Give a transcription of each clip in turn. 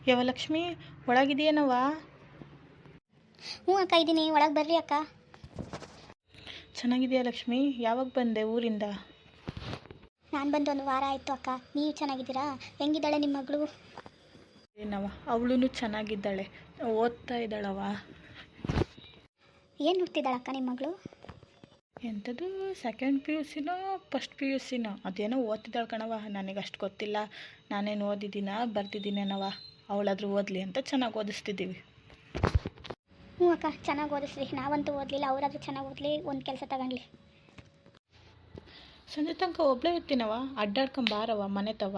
ಯಾವ ಲಕ್ಷ್ಮಿ ಒಳಗಿದೆಯೇನವ? ಹ್ಞೂ ಅಕ್ಕ ಇದ್ದೀನಿ, ಒಳಗೆ ಬರ್ರಿ ಅಕ್ಕ. ಚೆನ್ನಾಗಿದೆಯಾ ಲಕ್ಷ್ಮಿ? ಯಾವಾಗ ಬಂದೆ ಊರಿಂದ? ನಾನು ಬಂದು ಒಂದು ವಾರ ಆಯಿತು ಅಕ್ಕ. ನೀವು ಚೆನ್ನಾಗಿದ್ದೀರಾ? ಹೆಂಗಿದ್ದಾಳೆ ನಿಮ್ಮ ಮಗಳು? ಏನವ, ಅವಳು ಚೆನ್ನಾಗಿದ್ದಾಳೆ, ಓದ್ತಾ ಇದ್ದಾಳವ. ಏನು ನೋಡ್ತಿದ್ದಾಳಕ್ಕ ನಿಮ್ಮ ಮಗಳು? ಎಂಥದ್ದು ಸೆಕೆಂಡ್ ಪಿ ಯು ಸಿನೋ ಫಸ್ಟ್ ಪಿ ಯು ಸಿನೋ ಅದೇನೋ ಓದ್ತಿದ್ದಾಳೆ ಕಣವ. ನನಗೆ ಅಷ್ಟು ಗೊತ್ತಿಲ್ಲ, ನಾನೇನು ಓದಿದ್ದೀನ ಬರ್ತಿದ್ದೀನೇನವ. ಅವಳಾದ್ರೂ ಓದಲಿ ಅಂತ ಚೆನ್ನಾಗಿ ಓದಿಸ್ತಿದ್ದೀವಿ. ಹ್ಞೂ ಅಕ್ಕ, ಚೆನ್ನಾಗಿ ಓದಿಸ್ರಿ. ನಾವಂತೂ ಓದಲಿಲ್ಲ, ಅವರಾದ್ರೂ ಚೆನ್ನಾಗಿ ಓದಲಿ, ಒಂದು ಕೆಲಸ ತಗೊಂಡ್ಲಿ. ಸಂಜೆ ತನಕ ಒಬ್ಬಳೇ ಇರ್ತೀನವ, ಅಡ್ಡಾಡ್ಕೊಂಬಾರವ ಮನೆ ತವ.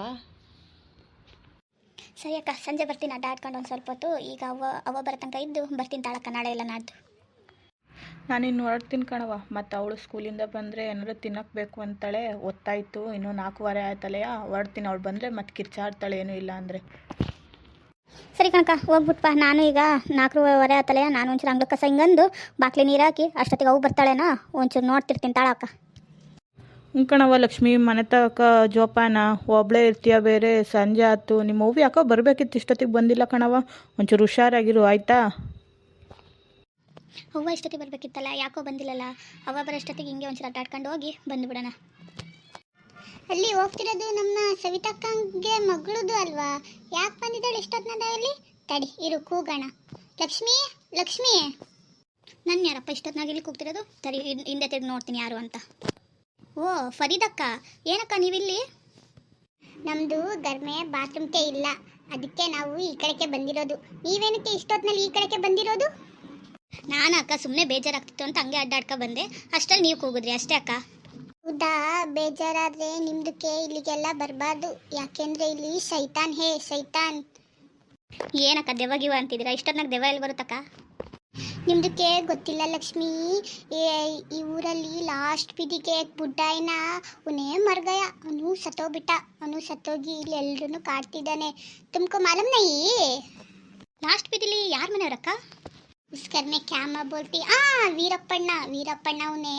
ಸರಿ ಅಕ್ಕ, ಸಂಜೆ ಬರ್ತೀನಿ ಅಡ್ಡಾಡ್ಕೊಂಡು ಒಂದು ಸ್ವಲ್ಪ ಹೊತ್ತು. ಈಗ ಅವ ಬರೋ ತನಕ ಇದ್ದು ಬರ್ತೀನಿ ತಾಳಕ್ಕ, ನಾಳೆ ಎಲ್ಲ ನಾಡ್ದು. ನಾನಿನ್ನು ಹೊರಡ್ತೀನಿ ಕಣವ. ಮತ್ತು ಅವಳು ಸ್ಕೂಲಿಂದ ಬಂದರೆ ಏನಾದ್ರು ತಿನ್ನಕ್ಕೆ ಬೇಕು ಅಂತಾಳೆ. ಒತ್ತಾಯಿತು, ಇನ್ನೂ 4:15 ಆಯ್ತಲೆಯ, ಹೊರಡ್ತೀನಿ. ಅವಳು ಬಂದರೆ ಮತ್ತೆ ಕಿರ್ಚಾಡ್ತಾಳೆ ಏನೂ ಇಲ್ಲ ಅಂದರೆ. ಸರಿ ಕಣಕ್ಕ, ಹೋಗ್ಬಿಟ್ಪಾ. ನಾನು ಈಗ 4:15 ಆತಲೆಯ, ನಾನು ಒಂಚೂರು ಅಂಗ್ಳ ಕಸ ಹಿಂಗಂದು ಬಾಕ್ಲಿ ನೀರು ಹಾಕಿ ಅಷ್ಟೊತ್ತಿಗೆ ಅವು ಬರ್ತಾಳೇನೋ ಒಂಚೂರು ನೋಡ್ತಿರ್ತೀನಿ ತಾಳಕ್ಕ. ಕಣವ ಲಕ್ಷ್ಮಿ, ಮನೆ ತಕ ಜೋಪಾನ. ಒಬ್ಬಳೇ ಇರ್ತೀಯ ಬೇರೆ, ಸಂಜೆ ಆಯ್ತು. ನಿಮ್ಮ ಅವ್ವ ಯಾಕೋ ಬರಬೇಕಿತ್ತು, ಇಷ್ಟೊತ್ತಿಗೆ ಬಂದಿಲ್ಲ ಕಣವ. ಒಂಚೂರು ಹುಷಾರಾಗಿರು ಆಯಿತಾ? ಅವ್ವ ಇಷ್ಟೊತ್ತಿಗೆ ಬರಬೇಕಿತ್ತಲ್ಲ, ಯಾಕೋ ಬಂದಿಲ್ಲಲ್ಲ. ಅವ್ವ ಬರೋಷ್ಟೊತ್ತಿಗೆ ಹಿಂಗೆ ಒಂಚೂರು ಅಡ್ಡಾಡ್ಕೊಂಡು ಹೋಗಿ ಬಂದುಬಿಡೋಣ. ಅಲ್ಲಿ ಹೋಗ್ತಿರೋದು ನಮ್ಮ ಸವಿತಕ್ಕಂಗೆ ಮಗಳದು ಅಲ್ವಾ? ಯಾಕೆ ಬಂದಿದ್ದಾಳೆ ಇಷ್ಟೊತ್ತಿನದಲ್ಲಿ? ತಡಿ ಇರು, ಕೂಗೋಣ. ಲಕ್ಷ್ಮಿ, ಲಕ್ಷ್ಮಿ. ನನ್ನ ಯಾರಪ್ಪ ಇಷ್ಟೊತ್ತಿನಾಗ ಇಲ್ಲಿ ಕೂಗ್ತಿರೋದು? ತಡಿ ಹಿಂದೆ ತಿರುಗಿ ನೋಡ್ತೀನಿ ಯಾರು ಅಂತ. ಓ ಫರೀದಕ್ಕ, ಏನಕ್ಕ ನೀವಿಲ್ಲಿ? ನಮ್ಮದು ಗರ್ಮೆ ಬಾತ್ರೂಮ್ಗೆ ಇಲ್ಲ, ಅದಕ್ಕೆ ನಾವು ಈ ಕಡೆಗೆ ಬಂದಿರೋದು. ನೀವೇನಕ್ಕೆ ಇಷ್ಟೊತ್ತಿನಲ್ಲಿ ಈ ಕಡೆಗೆ ಬಂದಿರೋದು? ನಾನು ಅಕ್ಕ ಸುಮ್ಮನೆ ಬೇಜಾರಾಗ್ತಿತ್ತು ಅಂತ ಹಂಗೆ ಅಡ್ಡಾಡ್ಕೊ ಬಂದೆ, ಅಷ್ಟರಲ್ಲಿ ನೀವು ಕೂಗಿದ್ರಿ ಅಷ್ಟೇ ಅಕ್ಕ. ಹೌದಾ, ಬೇಜಾರಾದರೆ ನಿಮ್ದಕ್ಕೆ ಇಲ್ಲಿಗೆಲ್ಲ ಬರಬಾರ್ದು. ಯಾಕೆಂದರೆ ಇಲ್ಲಿ ಶೈತಾನ್ ಶೈತಾನ್. ಏನಕ್ಕ ದೆವ್ವಗಿವ ಅಂತಿದ್ದೀರಾ? ಇಷ್ಟೊತ್ತಿನಾಗ ದೆವ್ವ ಎಲ್ಲಿ ಬರುತ್ತಕ್ಕ? ನಿಮ್ದಕ್ಕೆ ಗೊತ್ತಿಲ್ಲ ಲಕ್ಷ್ಮಿ, ಈ ಊರಲ್ಲಿ ಲಾಸ್ಟ್ ಬೀದಿಗೆ ಬುಡ್ಡಾಯಿನ ಅವನೇ ಮರ್ಗಯ. ಅವನು ಸತ್ತೋಗ್ಬಿಟ್ಟ. ಅವನು ಸತ್ತೋಗಿ ಇಲ್ಲಿ ಎಲ್ರೂ ಕಾಡ್ತಿದ್ದಾನೆ. ತುಮಕೋ ಮಾಲೂಮ್ ನೈ? ಲಾಸ್ಟ್ ಬೀದಿಲಿ ಯಾರ ಮನೆಯವರಕ್ಕ? ಉಸ್ಕರ್ಮೆ ಕ್ಯಾಮ ಬೋಲ್ತಿ. ವೀರಪ್ಪಣ್ಣ ಅವನೇ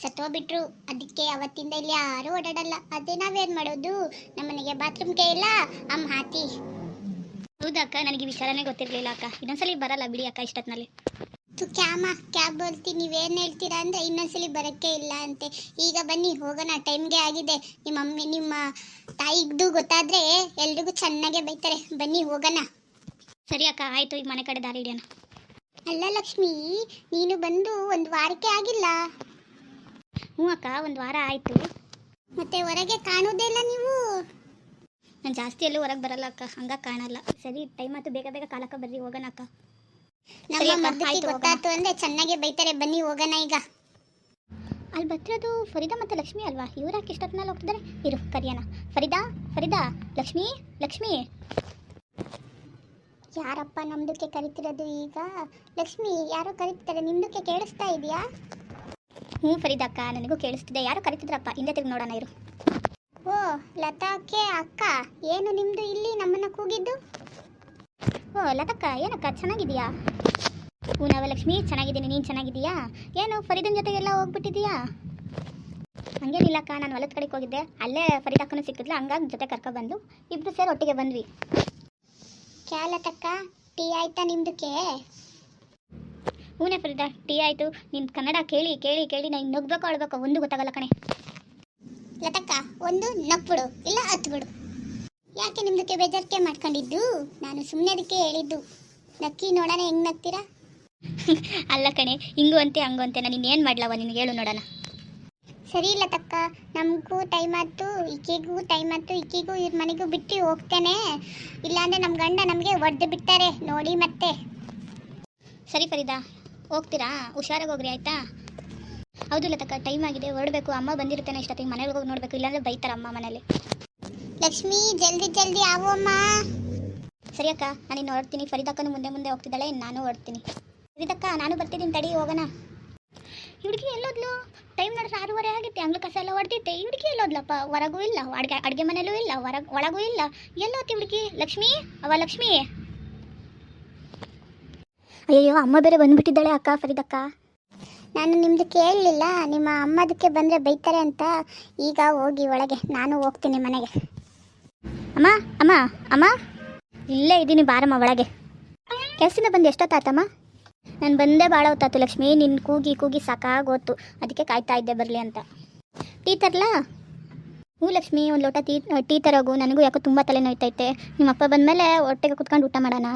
ಸತ್ತೋಗ್ಬಿಟ್ರು. ಅದಕ್ಕೆ ಅವತ್ತಿಂದ ಇಲ್ಲಿ ಯಾರು ಓಡಾಡಲ್ಲ. ಅದೇ ನಾವೇನು ಮಾಡೋದು? ನಮ್ಮನೆಗೆ ಬಾತ್ರೂಮ್ಗೆ ಇಲ್ಲ, ಅಮ್ಮ ಹಾತಿ. ಹೌದಕ್ಕ, ನನಗೆ ವಿಚಾರನೇ ಗೊತ್ತಿರಲಿಲ್ಲ ಅಕ್ಕ. ಇನ್ನೊಂದ್ಸಲಿ ಬರಲ್ಲ ಬಿಡಿ ಅಕ್ಕ ಇಷ್ಟೊತ್ತಿನಲ್ಲಿ. ಕ್ಯಾಬ್ ಬೋಲ್ತಿ, ನೀವೇನು ಹೇಳ್ತೀರಾ ಅಂದರೆ ಇನ್ನೊಂದ್ಸಲಿ ಬರೋಕ್ಕೆ ಇಲ್ಲ ಅಂತೆ. ಈಗ ಬನ್ನಿ ಹೋಗೋಣ, ಟೈಮ್ಗೆ ಆಗಿದೆ. ನಿಮ್ಮ ತಾಯಿಗೂ ಗೊತ್ತಾದರೆ ಎಲ್ರಿಗೂ ಚೆನ್ನಾಗೇ ಬೈತಾರೆ. ಬನ್ನಿ ಹೋಗೋಣ. ಸರಿ ಅಕ್ಕ, ಆಯಿತು. ಈಗ ಮನೆ ಕಡೆ ದಾರಿ ಹಿಡಿಯೋಣ. ಅಲ್ಲ ಲಕ್ಷ್ಮಿ, ನೀನು ಬಂದು ಒಂದು ವಾರಕ್ಕೆ ಆಗಿಲ್ಲ? ಹ್ಞೂ ಅಕ್ಕ, ಒಂದು ವಾರ ಆಯಿತು. ಮತ್ತೆ ಹೊರಗೆ ಕಾಣೋದೇ ಇಲ್ಲ ನೀವು? ನಾನು ಜಾಸ್ತಿ ಎಲ್ಲೂ ಹೊರಗೆ ಬರಲ್ಲ ಅಕ್ಕ, ಹಂಗಾಗಿ ಕಾಣಲ್ಲ. ಸರಿ, ಟೈಮ್ ಆಯ್ತು, ಬೇಗ ಬೇಗ ಕಾಲಕ್ಕ ಬರ್ರಿ, ಹೋಗೋಣ ಅಕ್ಕ. ಗೊತ್ತಾಯ್ತು ಅಂದರೆ ಚೆನ್ನಾಗೇ ಬೈತಾರೆ. ಬನ್ನಿ ಹೋಗೋಣ ಈಗ. ಅಲ್ಲಿ ಬರ್ತಿರೋದು ಫರೀದಾ ಮತ್ತು ಲಕ್ಷ್ಮಿ ಅಲ್ವಾ? ಇವ್ರು ಯಾಕೆ ಇಷ್ಟೊತ್ತಿನಲ್ಲಿ ಹೋಗ್ತಿದ್ದಾರೆ? ಇರು ಕರಿಯೋಣ. ಫರೀದಾ, ಲಕ್ಷ್ಮಿ. ಯಾರಪ್ಪ ನಮ್ದಕ್ಕೆ ಕರಿತಿರೋದು ಈಗ? ಲಕ್ಷ್ಮಿ, ಯಾರೋ ಕರಿತಿದ್ದಾರೆ, ನಿಮ್ದಕ್ಕೆ ಕೇಳಿಸ್ತಾ ಇದೆಯಾ? ಹ್ಞೂ ಫರೀದಕ್ಕ, ನನಗೂ ಕೇಳಿಸ್ತಿದೆ. ಯಾರೋ ಕರಿತಿದ್ರಪ್ಪ, ಹಿಂದೆ ತಿರುಗಿ ನೋಡೋಣ ಇರು. ಓ ಲತಾಕ್ಕೆ ಅಕ್ಕ, ಏನು ನಿಮ್ಮದು ಇಲ್ಲಿ ನಮ್ಮನ್ನು ಕೂಗಿದ್ದು? ಓ ಲತಕ್ಕ, ಏನಕ್ಕ ಚೆನ್ನಾಗಿದೆಯಾ? ಹ್ಞೂ ಲಕ್ಷ್ಮಿ, ಚೆನ್ನಾಗಿದ್ದೀನಿ. ನೀನು ಚೆನ್ನಾಗಿದೆಯಾ? ಏನು ಫರೀದನ್ ಜೊತೆಗೆಲ್ಲ ಹೋಗ್ಬಿಟ್ಟಿದೀಯಾ? ಹಂಗೇನಿಲ್ಲಕ್ಕ, ನಾನು ಹೊಲದ ಕಡೆಗೆ ಹೋಗಿದ್ದೆ, ಅಲ್ಲೇ ಫರೀದಕ್ಕನೂ ಸಿಕ್ಕಿದ್ಲು, ಹಂಗಾಗಿ ಜೊತೆ ಕರ್ಕೊಬಂದು ಇಬ್ಬರು ಸೇರಿ ಒಟ್ಟಿಗೆ ಬಂದ್ವಿ. ಕ್ಯಾಲತಕ್ಕ, ಟೀ ಆಯ್ತಾ ನಿಮ್ದಕ್ಕೆ? ಹೂನೇ ಫರೀದಾ, ಟೀ ಆಯಿತು. ನಿನ್ನ ಕನ್ನಡ ಕೇಳಿ ನಾನು ನಗ್ಬೇಕು ಅಳ್ಬೇಕು ಒಂದು ಗೊತ್ತಾಗಲ್ಲ ಕಣೆ. ಲತಕ್ಕ, ಒಂದು ನಗ್ಬಿಡು ಇಲ್ಲ ಹತ್ಬಿಡು. ಯಾಕೆ ನಿಮ್ದಕ್ಕೆ ಬೇಜಾರಿಕೆ ಮಾಡ್ಕೊಂಡಿದ್ದು? ನಾನು ಸುಮ್ಮನೆ ಅದಕ್ಕೆ ಹೇಳಿದ್ದು. ನಕ್ಕಿ ನೋಡೋಣ ಹೆಂಗೆ ನಗ್ತೀರಾ? ಅಲ್ಲ ಕಣೆ, ಹಿಂಗು ಅಂತೆ ಹಂಗು ಅಂತೆ. ನಾನು ಇನ್ನೇನು ಮಾಡ್ಲವ ನಿನಗೆ, ಹೇಳು ನೋಡೋಣ. ಸರಿ ಲತಕ್ಕ, ನಮಗೂ ಟೈಮ್ ಆಯ್ತು, ಈಕೆಗೂ ಟೈಮ್ ಆಯ್ತು. ಈಕೆಗೂ ಇವ್ರ ಮನೆಗೂ ಬಿಟ್ಟು ಹೋಗ್ತೇನೆ, ಇಲ್ಲಾಂದರೆ ನಮ್ಮ ಗಂಡ ನಮಗೆ ಒಡೆದು ಬಿಡ್ತಾರೆ ನೋಡಿ ಮತ್ತೆ. ಸರಿ ಫರೀದಾ, ಹೋಗ್ತೀರಾ? ಹುಷಾರಾಗಿ ಹೋಗ್ರಿ ಆಯಿತಾ? ಹೌದು ಲತಕ್ಕ, ಟೈಮ್ ಆಗಿದೆ, ಹೊರಡಬೇಕು. ಅಮ್ಮ ಬಂದಿರುತ್ತೇನೆ ಇಷ್ಟೊತ್ತಿಗೆ, ಮನೆಗೆ ಹೋಗಿ ನೋಡಬೇಕು, ಇಲ್ಲಾಂದರೆ ಬೈತಾರೆ ಅಮ್ಮ ಮನೇಲಿ. ಲಕ್ಷ್ಮಿ, ಜಲ್ದಿ ಆವು ಅಮ್ಮ. ಸರಿ ಅಕ್ಕ, ನಾನು ಇನ್ನು ಹೊರಡ್ತೀನಿ. ಫರೀದಕ್ಕನು ಮುಂದೆ ಹೋಗ್ತಿದ್ದಾಳೆ, ನಾನು ಹೊರಡ್ತೀನಿ. ಫರೀದಕ್ಕ, ನಾನು ಬರ್ತಿದ್ದೀನಿ, ತಡಿ ಹೋಗೋಣ. ಹುಡುಗಿ ಎಲ್ಲೋದ್ಲು? ಟೈಮ್ ನೋಡಿದ್ರೆ 6:30 ಆಗಿತ್ತೆ, ಅಂಗ್ಳ ಕಸ ಎಲ್ಲ ಹೊಡೆದಿತ್ತೆ. ಹುಡುಗಿ ಎಲ್ಲೋದ್ಲಪ್ಪ? ಹೊರಗೂ ಇಲ್ಲ, ಅಡುಗೆ ಮನೇಲೂ ಇಲ್ಲ, ಒಳಗೂ ಇಲ್ಲ. ಎಲ್ಲೋತಿ ಹುಡುಗಿ? ಲಕ್ಷ್ಮಿ, ಲಕ್ಷ್ಮಿ. ಅಯ್ಯೋ, ಅಮ್ಮ ಬೇರೆ ಬಂದುಬಿಟ್ಟಿದ್ದಾಳೆ ಅಕ್ಕ. ಫರೀದಕ್ಕ, ನಾನು ನಿಮ್ಮದು ಕೇಳಲಿಲ್ಲ, ನಿಮ್ಮ ಅಮ್ಮದಕ್ಕೆ ಬಂದರೆ ಬೈತಾರೆ ಅಂತ. ಈಗ ಹೋಗಿ ಒಳಗೆ, ನಾನು ಹೋಗ್ತೀನಿ ಮನೆಗೆ. ಅಮ್ಮ ಇಲ್ಲೇ ಇದ್ದೀನಿ ಬಾರಮ್ಮ ಒಳಗೆ. ಕೆಲಸದಿಂದ ಬಂದು ಎಷ್ಟೊತ್ತಾತಮ್ಮ? ನಾನು ಬಂದೇ ಭಾಳ ಹೊತ್ತಾತು ಲಕ್ಷ್ಮಿ. ನಿನ್ನ ಕೂಗಿ ಕೂಗಿ ಸಾಕಾಗೋತು, ಅದಕ್ಕೆ ಕಾಯ್ತಾ ಇದ್ದೆ ಬರಲಿ ಅಂತ. ಟೀ ತರಲಾ? ಹ್ಞೂ ಲಕ್ಷ್ಮಿ, ಒಂದು ಲೋಟ ಟೀ ತರೋಗು. ನನಗೂ ಯಾಕೋ ತುಂಬ ತಲೆ ನೋಯ್ತೈತೆ. ನಿಮ್ಮಪ್ಪ ಬಂದಮೇಲೆ ಹೊಟ್ಟೆಗೆ ಕುತ್ಕೊಂಡು ಊಟ ಮಾಡೋಣ.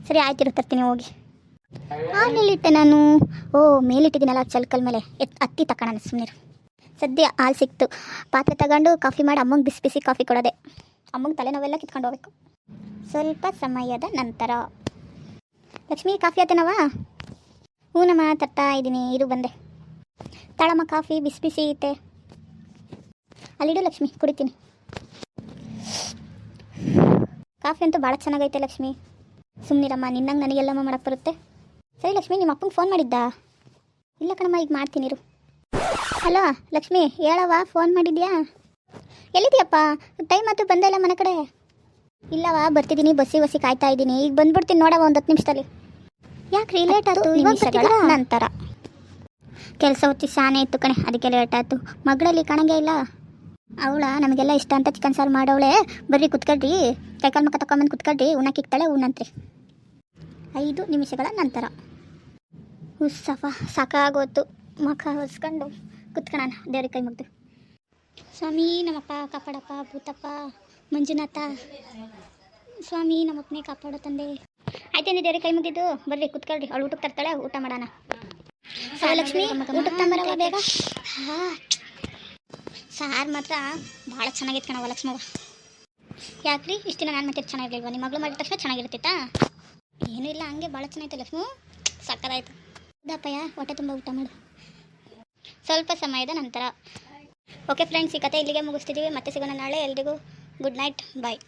ಸರಿ ಆಯ್ತಿರು, ತರ್ತೀನಿ ಹೋಗಿ. ಹಾಲೆಲ್ಲಿಟ್ಟೆ ನಾನು? ಓ, ಮೇಲಿಟ್ಟಿದ್ದೀನಲ್ಲ ಚಲ್ಕಲ್ ಮೇಲೆ, ಹತ್ತಿ ತಗೋಣ ಸುಮ್ಮನೆ. ಸದ್ಯ ಹಾಲು ಸಿಕ್ತು. ಪಾತ್ರೆ ತಗೊಂಡು ಕಾಫಿ ಮಾಡಿ ಅಮ್ಮಂಗೆ ಬಿಸಿ ಬಿಸಿ ಕಾಫಿ ಕೊಡೋದೆ. ಅಮ್ಮಂಗೆ ತಲೆನೋವೆಲ್ಲ ಕಿತ್ಕೊಂಡು ಹೋಗ್ಬೇಕು. ಸ್ವಲ್ಪ ಸಮಯದ ನಂತರ. ಲಕ್ಷ್ಮಿ, ಕಾಫಿ ಆತೇನವಾ? ಹ್ಞೂನಮ್ಮ, ತರ್ತಾ ಇದ್ದೀನಿ, ಇರು ಬಂದೆ. ತಾಳಮ್ಮ, ಕಾಫಿ ಬಿಸಿ ಬಿಸಿ ಐತೆ. ಅಲ್ಲಿಡು ಲಕ್ಷ್ಮಿ, ಕುಡಿತೀನಿ. ಕಾಫಿ ಅಂತೂ ಭಾಳ ಚೆನ್ನಾಗೈತೆ ಲಕ್ಷ್ಮಿ. ಸುಮ್ಮನಿರಮ್ಮ, ನಿನ್ನಂಗೆ ನನಗೆಲ್ಲಮ್ಮ ಮಾಡೋಕ್ಕೆ ಬರುತ್ತೆ. ಸರಿ ಲಕ್ಷ್ಮಿ, ನಿಮ್ಮ ಅಪ್ಪಂಗೆ ಫೋನ್ ಮಾಡಿದ್ದ? ಇಲ್ಲ ಕಣಮ್ಮ, ಈಗ ಮಾಡ್ತೀನಿ ಇರು. ಹಲೋ ಲಕ್ಷ್ಮಿ, ಹೇಳವ್ವ, ಫೋನ್ ಮಾಡಿದ್ಯಾ? ಎಲ್ಲಿದೆಯಪ್ಪ? ಟೈಮ್ ಆಯ್ತು, ಬಂದೇ ಇಲ್ಲ ಮನೆ ಕಡೆ. ಇಲ್ಲವ, ಬರ್ತಿದ್ದೀನಿ, ಬಸ್ಸಿ ಕಾಯ್ತಾ ಇದ್ದೀನಿ. ಈಗ ಬಂದ್ಬಿಡ್ತೀನಿ ನೋಡವ, ಒಂದು 10 ನಿಮಿಷದಲ್ಲಿ. ಯಾಕೆ ಲೇಟ್ ಆಯ್ತು? ನಿಮಿಷಗಳ ನಂತರ. ಕೆಲಸ ಹೊತ್ತಿ ಶಾನೆ ಇತ್ತು ಕಣೆ, ಅದಕ್ಕೆ ಲೇಟ್ ಆಯ್ತು. ಮಗಳಲ್ಲಿ ಕಾಣಂಗೆ ಇಲ್ಲ. ಅವಳ ನಮಗೆಲ್ಲ ಇಷ್ಟ ಅಂತ ಚಿಕನ್ ಸಾರು ಮಾಡವಳೆ. ಬರ್ರಿ ಕುತ್ಕೊಳ್ರಿ, ಕೈಕಾಲು ಮುಖ ತಗೊಂಬಂದು ಕುತ್ಕೊಳ್ರಿ, ಉಣ್ಣಕ್ಕಿಕ್ತಾಳೆ, ಉಣ್ಣಂತ್ರಿ. 5 ನಿಮಿಷಗಳ ನಂತರ. ಹುಸ್ಸಫ ಸಾಕಾಗೋತು. ಮುಖ ಹೊಸ್ಕೊಂಡು ಕುತ್ಕೊಳ್ಳೋಣ, ದೇವ್ರಿಗೆ ಕೈ ಮುಗ್ದು. ಸ್ವಾಮಿ ನಮ್ಮಪ್ಪ ಕಾಪಾಡಪ್ಪ, ಭೂತಪ್ಪ ಮಂಜುನಾಥ. ಸ್ವಾಮಿ ನಮ್ಮಪ್ಪನೇ ಕಾಪಾಡೋ ತಂದೆ. ಆಯ್ತೇನೆ, ದೇವ್ರಿಗೆ ಕೈ ಮುಗಿದ್ದು. ಬರ್ರಿ ಕುತ್ಕೊಳ್ರಿ, ಅವಳು ಊಟಕ್ಕೆ ತರ್ತಾಳೆ, ಊಟ ಮಾಡೋಣ. ಲಕ್ಷ್ಮಿ, ಊಟಕ್ಕೆ ತಂಬರವ ಬೇಗ. ಹಾಂ, ಸಾರು ಮಾತ್ರ ಭಾಳ ಚೆನ್ನಾಗಿತ್ತು ಕಣವ ಲಕ್ಷ್ಮವ್ವ. ಯಾಕ್ರಿ ಇಷ್ಟು ದಿನ ನಾನು ಮತ್ತೆ ಚೆನ್ನಾಗಿರ್ಲಿಲ್ವ? ನಿಮ್ಮ ಮಗಳು ಮಾಡಿದ ತಕ್ಷಣ ಚೆನ್ನಾಗಿರ್ತಿತ್ತಾ? ಏನೂ ಇಲ್ಲ, ಹಂಗೆ ಭಾಳ ಚೆನ್ನಾಗಿತ್ತು ಲಕ್ಷ್ಮಿ. ಸಕ್ಕದಾಯ್ತು. ದಪ್ಪಯ್ಯ, ಹೊಟ್ಟೆ ತುಂಬ ಊಟ ಮಾಡು. ಸ್ವಲ್ಪ ಸಮಯದ ನಂತರ. ಓಕೆ ಫ್ರೆಂಡ್ಸ್, ಈ ಕತೆ ಇಲ್ಲಿಗೆ ಮುಗಿಸ್ತಿದ್ದೀವಿ. ಮತ್ತೆ ಸಿಗೋಣ ನಾಳೆ. ಎಲ್ರಿಗೂ ಗುಡ್ ನೈಟ್, ಬಾಯ್.